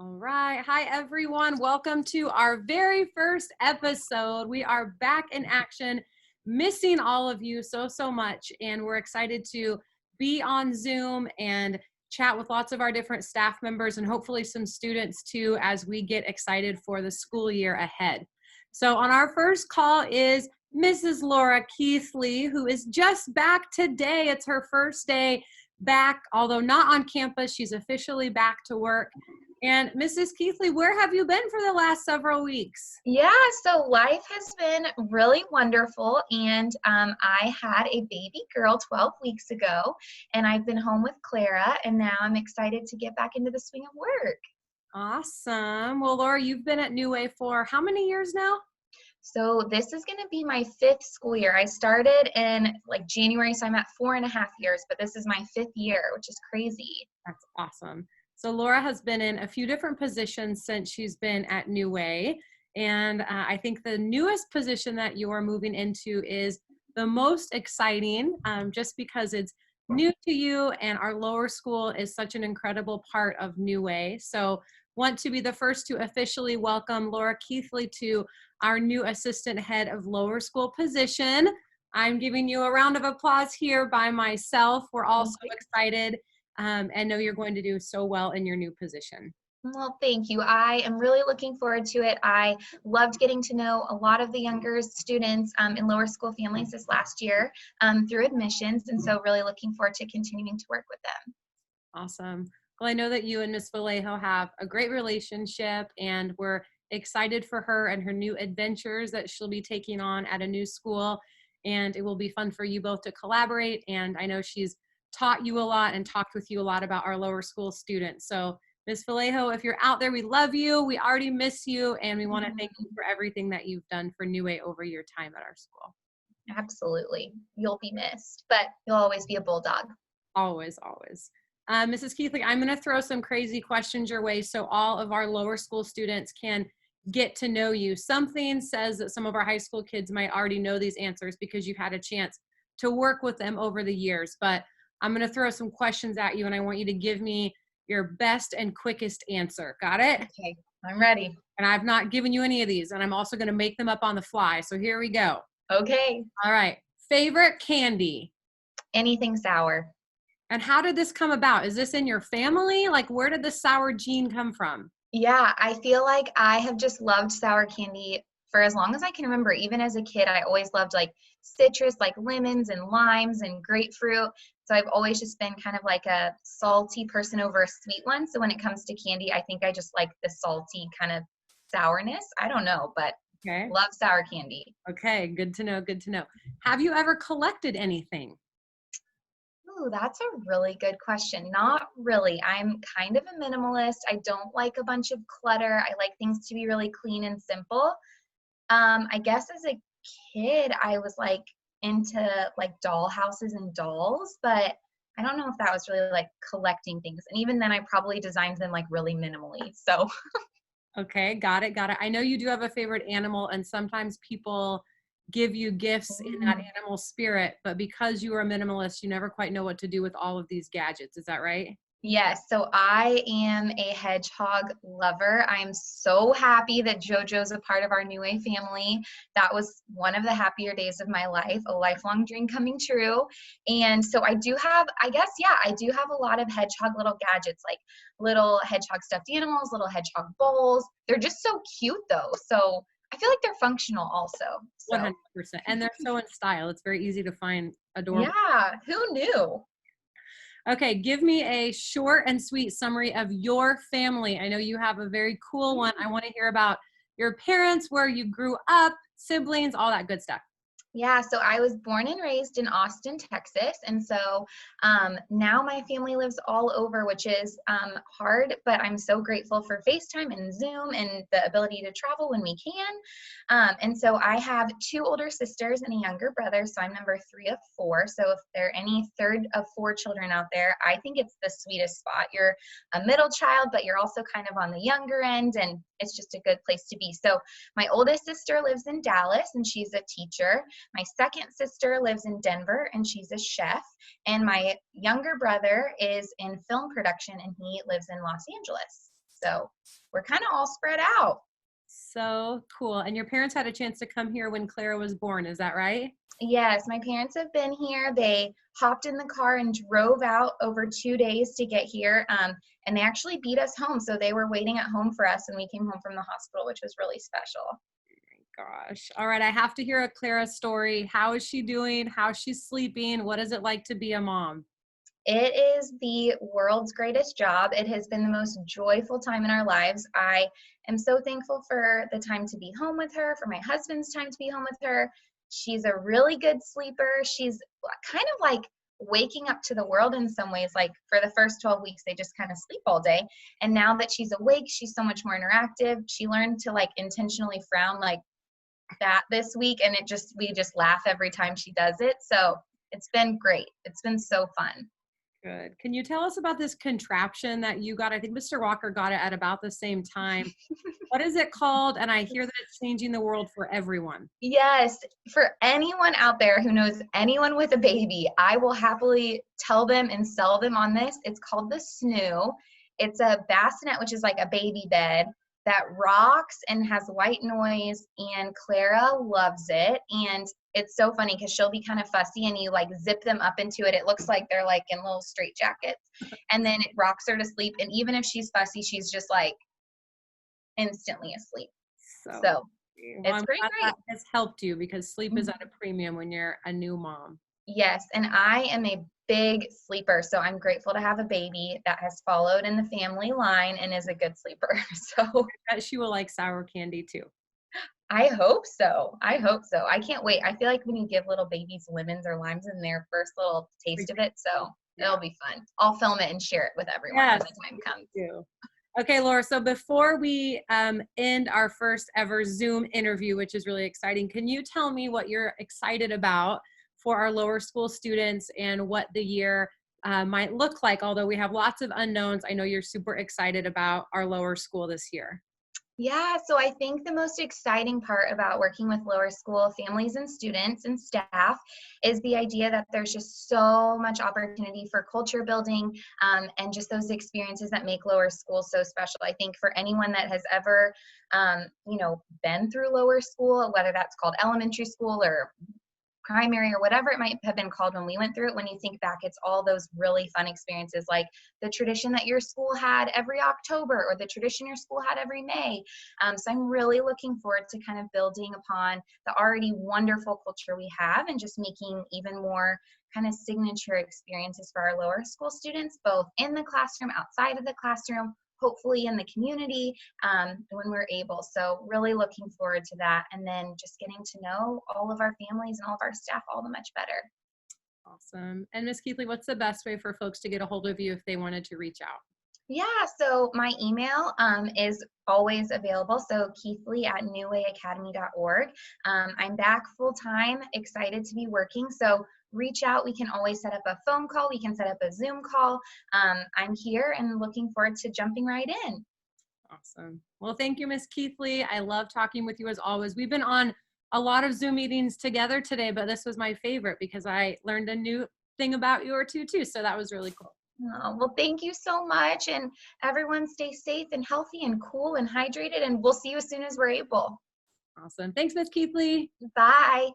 All right. Hi, everyone. Welcome to our very first episode. We are back in action, missing all of you so much. And we're excited to be on Zoom and chat with lots of our different staff members and hopefully some students too as we get excited for the school year ahead. So on our first call is Mrs. Laura Keathley, who is just back today. It's her first day back, although not on campus. She's officially back to work. And Mrs. Keathley, where have you been for the last several weeks? Yeah, so life has been really wonderful, and I had a baby girl 12 weeks ago, and I've been home with Clara, and now I'm excited to get back into the swing of work. Awesome. Well, Laura, you've been at New Way for how many years now? So this is going to be my 5th school year. I started in January, so I'm at 4.5 years, but this is my 5th year, which is crazy. That's awesome. So Laura has been in a few different positions since she's been at New Way. And I think the newest position that you are moving into is the most exciting, just because it's new to you and our lower school is such an incredible part of New Way. So want to be the first to officially welcome Laura Keathley to our new assistant head of lower school position. I'm giving you a round of applause here by myself. We're all so excited. And know you're going to do so well in your new position. Well, thank you. I am really looking forward to it. I loved getting to know a lot of the younger students in lower school families this last year through admissions, and so really looking forward to continuing to work with them. Awesome. Well, I know that you and Ms Vallejo have a great relationship, and we're excited for her and her new adventures that she'll be taking on at a new school, and it will be fun for you both to collaborate, and I know she's taught you a lot and talked with you a lot about our lower school students. So Ms. Vallejo, if you're out there, we love you. We already miss you. And we want to thank you for everything that you've done for New Way over your time at our school. Absolutely. You'll be missed, but you'll always be a Bulldog. Always, always. Mrs. Keathley, I'm going to throw some crazy questions your way so all of our lower school students can get to know you. Something says that some of our high school kids might already know these answers because you've had a chance to work with them over the years, but I'm going to throw some questions at you, and I want you to give me your best and quickest answer. Got it? Okay, I'm ready. And I've not given you any of these, and I'm also going to make them up on the fly. So here we go. Okay. All right. Favorite candy? Anything sour. And how did this come about? Is this in your family? Like, where did the sour gene come from? Yeah, I feel like I have just loved sour candy for as long as I can remember. Even as a kid, I always loved citrus, like lemons and limes and grapefruit. So I've always just been kind of like a salty person over a sweet one. So when it comes to candy, I think I just like the salty kind of sourness. I don't know, but Okay. love sour candy. Okay, good to know, good to know. Have you ever collected anything? Ooh, that's a really good question. Not really. I'm kind of a minimalist. I don't like a bunch of clutter. I like things to be really clean and simple. I guess as a kid, I was into doll houses and dolls, but I don't know if that was really collecting things. And even then I probably designed them really minimally. So Okay, got it, got it. I know you do have a favorite animal, and sometimes people give you gifts in that animal spirit, but because you are a minimalist, you never quite know what to do with all of these gadgets. Is that right? yes, so I am a hedgehog lover. I'm so happy that JoJo's a part of our New Way family. That was one of the happier days of my life, a lifelong dream coming true. And so I do have, I do have a lot of hedgehog little gadgets, like little hedgehog stuffed animals, little hedgehog bowls. They're just so cute though. So I feel like they're functional also. So 100%. And they're so in style. It's very easy to find adorable. yeah, who knew? Okay, give me a short and sweet summary of your family. I know you have a very cool one. I want to hear about your parents, where you grew up, siblings, all that good stuff. Yeah, so I was born and raised in Austin, Texas. And so now my family lives all over, which is hard, but I'm so grateful for FaceTime and Zoom and the ability to travel when we can. And so I have 2 older sisters and a younger brother. So I'm number 3 of 4. So if there are any third of 4 children out there, I think it's the sweetest spot. You're a middle child, but you're also kind of on the younger end, and it's just a good place to be. So my oldest sister lives in Dallas, and she's a teacher. My second sister lives in Denver, and she's a chef. And my younger brother is in film production, and he lives in Los Angeles. So we're kind of all spread out. So cool. And your parents had a chance to come here when Clara was born, is that right? Yes, my parents have been here. They hopped in the car and drove out over 2 days to get here. And they actually beat us home. So they were waiting at home for us when we came home from the hospital, which was really special. Gosh. All right. I have to hear a Clara story. How is she doing? How's she sleeping? What is it like to be a mom? It is the world's greatest job. It has been the most joyful time in our lives. I am so thankful for the time to be home with her, for my husband's time to be home with her. She's a really good sleeper. She's kind of like waking up to the world in some ways. Like for the first 12 weeks, they just kind of sleep all day. And now that she's awake, she's so much more interactive. She learned to like intentionally frown like that this week. And we just laugh every time she does it. So it's been great. It's been so fun. Good. Can you tell us about this contraption that you got? I think Mr. Walker got it at about the same time. What is it called? And I hear that it's changing the world for everyone. Yes, for anyone out there who knows anyone with a baby, I will happily tell them and sell them on this. It's called the Snoo. It's a bassinet, which is like a baby bed that rocks and has white noise, and Clara loves it. And it's so funny because she'll be kind of fussy and you like zip them up into it. It looks like they're like in little straight jackets, and then it rocks her to sleep. And even if she's fussy, she's just like instantly asleep. So Well, it's I'm great. glad that has helped you because sleep is at a premium when you're a new mom. Yes, and I am a big sleeper, so I'm grateful to have a baby that has followed in the family line and is a good sleeper. So I bet she will like sour candy too. I hope so. I hope so. I can't wait. I feel like when you give little babies lemons or limes in their first little taste of it, so it'll be fun. I'll film it and share it with everyone when the time comes. Too. Okay, Laura, so before we end our first ever Zoom interview, which is really exciting, can you tell me what you're excited about for our lower school students and what the year might look like? Although we have lots of unknowns, I know you're super excited about our lower school this year. Yeah, so I think the most exciting part about working with lower school families and students and staff is the idea that there's just so much opportunity for culture building, and just those experiences that make lower school so special. I think for anyone that has ever, been through lower school, whether that's called elementary school or primary or whatever it might have been called when we went through it, when you think back, it's all those really fun experiences, like the tradition that your school had every October or the tradition your school had every May. So I'm really looking forward to kind of building upon the already wonderful culture we have and just making even more kind of signature experiences for our lower school students, both in the classroom, outside of the classroom, hopefully in the community, when we're able. So really looking forward to that. And then just getting to know all of our families and all of our staff all the much better. Awesome. And Ms. Keathley, what's the best way for folks to get a hold of you if they wanted to reach out? Yeah, so my email is always available. So keathley@newwayacademy.org. I'm back full time, excited to be working. So reach out. We can always set up a phone call. We can set up a Zoom call. I'm here and looking forward to jumping right in. Awesome. Well, thank you, Ms. Keathley. I love talking with you as always. We've been on a lot of Zoom meetings together today, but this was my favorite because I learned a new thing about you or two too. So that was really cool. Oh, well, thank you so much. And everyone stay safe and healthy and cool and hydrated. And we'll see you as soon as we're able. Awesome. Thanks, Ms. Keathley. Bye.